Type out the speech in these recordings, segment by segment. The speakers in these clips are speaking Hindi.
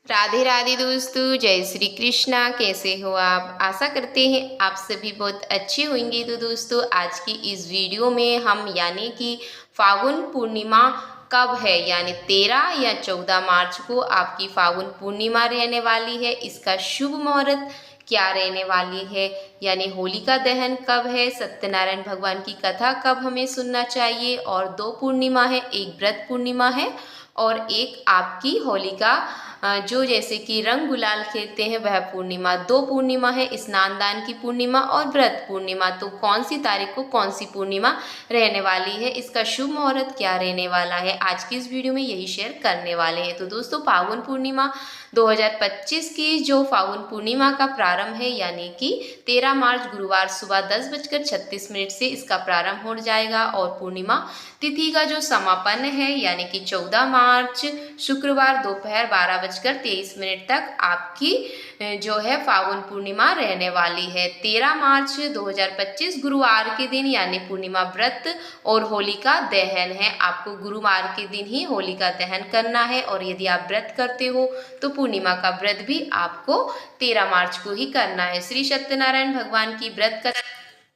राधे राधे दोस्तों, जय श्री कृष्णा। कैसे हो आप? आशा करते हैं आप सभी बहुत अच्छे होंगे। तो दोस्तों, आज की इस वीडियो में हम यानी कि फागुन पूर्णिमा कब है, यानी 13 या 14 मार्च को आपकी फागुन पूर्णिमा रहने वाली है। इसका शुभ मुहूर्त क्या रहने वाली है, यानी होलिका दहन कब है, सत्यनारायण भगवान की कथा कब हमें सुनना चाहिए, और दो पूर्णिमा है, एक व्रत पूर्णिमा है और एक आपकी होलिका जो जैसे कि रंग गुलाल खेलते हैं वह पूर्णिमा। दो पूर्णिमा है, स्नान दान की पूर्णिमा और व्रत पूर्णिमा। तो कौन सी तारीख को कौन सी पूर्णिमा रहने वाली है, इसका शुभ मुहूर्त क्या रहने वाला है, आज की इस वीडियो में यही शेयर करने वाले हैं। तो दोस्तों, फागुन पूर्णिमा 2025 की जो फागुन पूर्णिमा का प्रारंभ है, यानी कि 13 मार्च गुरुवार सुबह 10:36 से इसका प्रारंभ हो जाएगा और पूर्णिमा तिथि का जो समापन है, यानी कि 14 मार्च शुक्रवार दोपहर 12:23 तक आपकी जो है फागुन पूर्णिमा रहने वाली है। 13 मार्च 2025 गुरुवार के दिन यानी पूर्णिमा व्रत और होलिका दहन है। आपको गुरुवार के दिन ही होलिका दहन करना है और यदि आप व्रत करते हो तो पूर्णिमा का व्रत भी आपको 13 मार्च को ही करना है। श्री सत्यनारायण भगवान की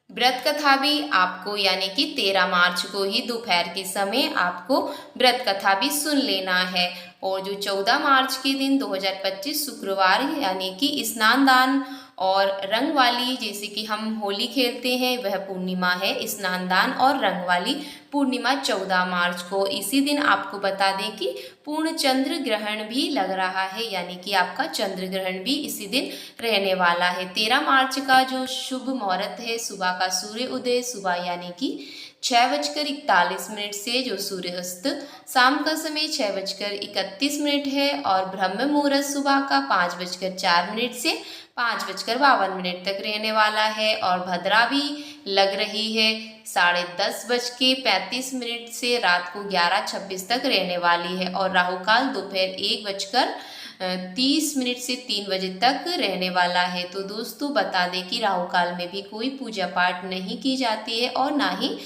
व्रत कथा भी आपको यानी कि 13 मार्च को ही दोपहर के समय आपको व्रत कथा भी सुन लेना है। और जो 14 मार्च के दिन 2025 शुक्रवार यानी कि स्नान दान और रंग वाली, जैसे कि हम होली खेलते हैं, वह पूर्णिमा है। स्नान दान और रंग वाली पूर्णिमा 14 मार्च को। इसी दिन आपको बता दें कि पूर्ण चंद्र ग्रहण भी लग रहा है, यानी कि आपका चंद्र ग्रहण भी इसी दिन रहने वाला है। 13 मार्च का जो शुभ मुहूर्त है, सुबह का सूर्य उदय सुबह यानी कि 6:41 से जो सूर्यास्त शाम का समय 6:31 है और ब्रह्म मुहूर्त सुबह का 5:04 से 5:52 तक रहने वाला है। और भद्रा भी लग रही है 10:30 से रात को 11:26 तक रहने वाली है। और राहु काल दोपहर 1:30 से 3 बजे तक रहने वाला है। तो दोस्तों, बता दें कि राहु काल में भी कोई पूजा पाठ नहीं की जाती है और ना ही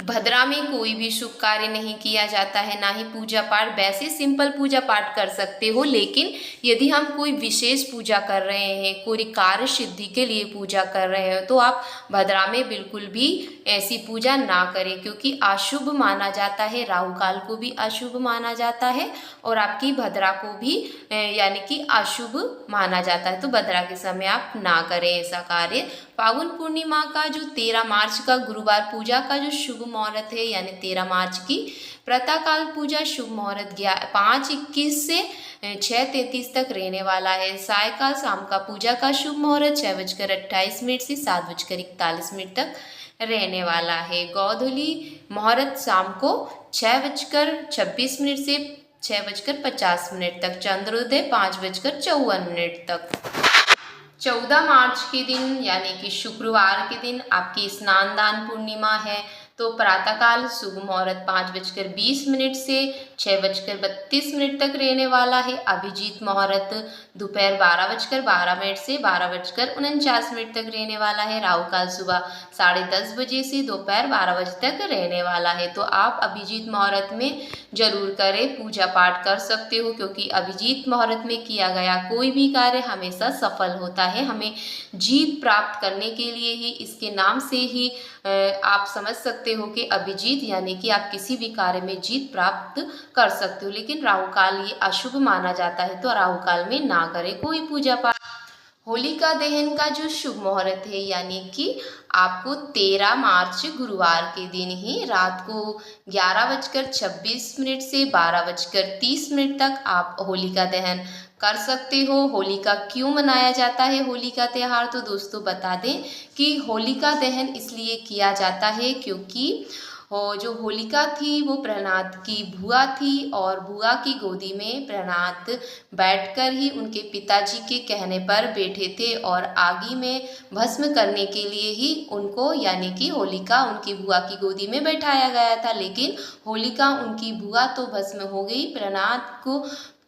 भद्रा में कोई भी शुभ कार्य नहीं किया जाता है, ना ही पूजा पाठ। वैसे सिंपल पूजा पाठ कर सकते हो, लेकिन यदि हम कोई विशेष पूजा कर रहे हैं, कोई कार्य सिद्धि के लिए पूजा कर रहे हैं, तो आप भद्रा में बिल्कुल भी ऐसी पूजा ना करें, क्योंकि अशुभ माना जाता है। राहु काल को भी अशुभ माना जाता है और आपकी भद्रा को भी यानी कि अशुभ माना जाता है। तो भद्रा के समय आप ना करें ऐसा कार्य। फागुन पूर्णिमा का जो 13 मार्च का गुरुवार पूजा का जो शुभ मुहूर्त है, यानी 13 मार्च की प्रातःकाल पूजा शुभ मुहूर्त 5:21 से 6:33 तक रहने वाला है। सायकाल शाम का पूजा का शुभ मुहूर्त 6:28 से 7:41 तक रहने वाला है। गोधूली मुहूर्त शाम को 6:26 से 6:50 तक। चंद्रोदय 5:54 तक। 14 मार्च के दिन यानी कि शुक्रवार के दिन आपकी स्नान दान पूर्णिमा है। तो प्रातःकाल शुभ मुहूर्त 5:20 से 6:32 तक रहने वाला है। अभिजीत मुहूर्त दोपहर 12:12 से 12:49 तक रहने वाला है। राहु काल सुबह 10:30 बजे से दोपहर 12 बजे तक रहने वाला है। तो आप अभिजीत मुहूर्त में जरूर करें, पूजा पाठ कर सकते हो, क्योंकि अभिजीत मुहूर्त में किया गया कोई भी कार्य हमेशा सफल होता है। हमें जीत प्राप्त करने के लिए ही, इसके नाम से ही आप समझ सकते हो कि अभिजीत यानी कि आप किसी भी कार्य में जीत प्राप्त कर सकते हो। लेकिन राहु काल ये अशुभ माना जाता है, तो राहु काल में ना करें कोई पूजा पाठ। होलिका दहन का जो शुभ मुहूर्त है, यानी कि आपको 13 मार्च गुरुवार के दिन ही रात को 11:26 से 12:30 तक आप होलिका दहन कर सकते हो। होलिका क्यों मनाया जाता है होलिका त्यौहार? तो दोस्तों, बता दें कि होलिका दहन इसलिए किया जाता है क्योंकि जो होलिका थी वो प्रहलाद की बुआ थी और बुआ की गोदी में प्रहलाद बैठकर ही उनके पिताजी के कहने पर बैठे थे और आगी में भस्म करने के लिए ही उनको यानी कि होलिका उनकी बुआ की गोदी में बैठाया गया था। लेकिन होलिका उनकी बुआ तो भस्म हो गई, प्रहलाद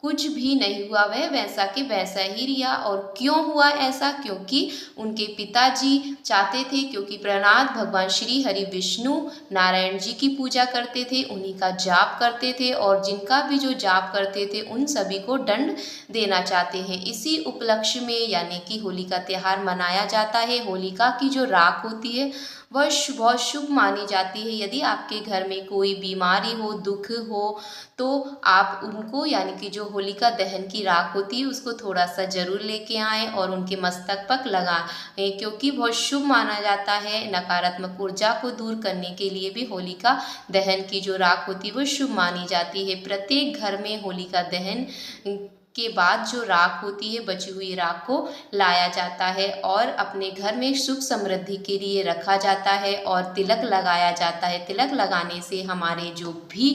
कुछ भी नहीं हुआ, वह वैसा के वैसा ही रिया। और क्यों हुआ ऐसा? क्योंकि उनके पिताजी चाहते थे, क्योंकि प्रहलाद भगवान श्री हरि विष्णु नारायण जी की पूजा करते थे, उन्हीं का जाप करते थे, और जिनका भी जो जाप करते थे उन सभी को दंड देना चाहते हैं। इसी उपलक्ष्य में यानी कि होली का त्यौहार मनाया जाता है। होलिका की जो राख होती है वह बहुत शुभ मानी जाती है। यदि आपके घर में कोई बीमारी हो, दुख हो, तो आप उनको यानी कि जो होलिका दहन की राख होती है उसको थोड़ा सा ज़रूर लेके आएँ और उनके मस्तक पर लगाएँ, क्योंकि बहुत शुभ माना जाता है। नकारात्मक ऊर्जा को दूर करने के लिए भी होलिका दहन की जो राख होती है वो शुभ मानी जाती है। प्रत्येक घर में होलिका दहन के बाद जो राख होती है, बची हुई राख को लाया जाता है और अपने घर में सुख समृद्धि के लिए रखा जाता है और तिलक लगाया जाता है। तिलक लगाने से हमारे जो भी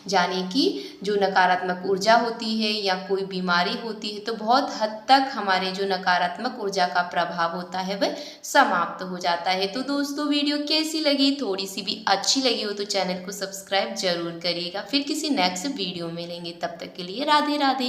जाने की जो नकारात्मक ऊर्जा होती है या कोई बीमारी होती है, तो बहुत हद तक हमारे जो नकारात्मक ऊर्जा का प्रभाव होता है वह समाप्त हो जाता है। तो दोस्तों, वीडियो कैसी लगी? थोड़ी सी भी अच्छी लगी हो तो चैनल को सब्सक्राइब जरूर करिएगा। फिर किसी नेक्स्ट वीडियो में मिलेंगे, तब तक के लिए राधे राधे।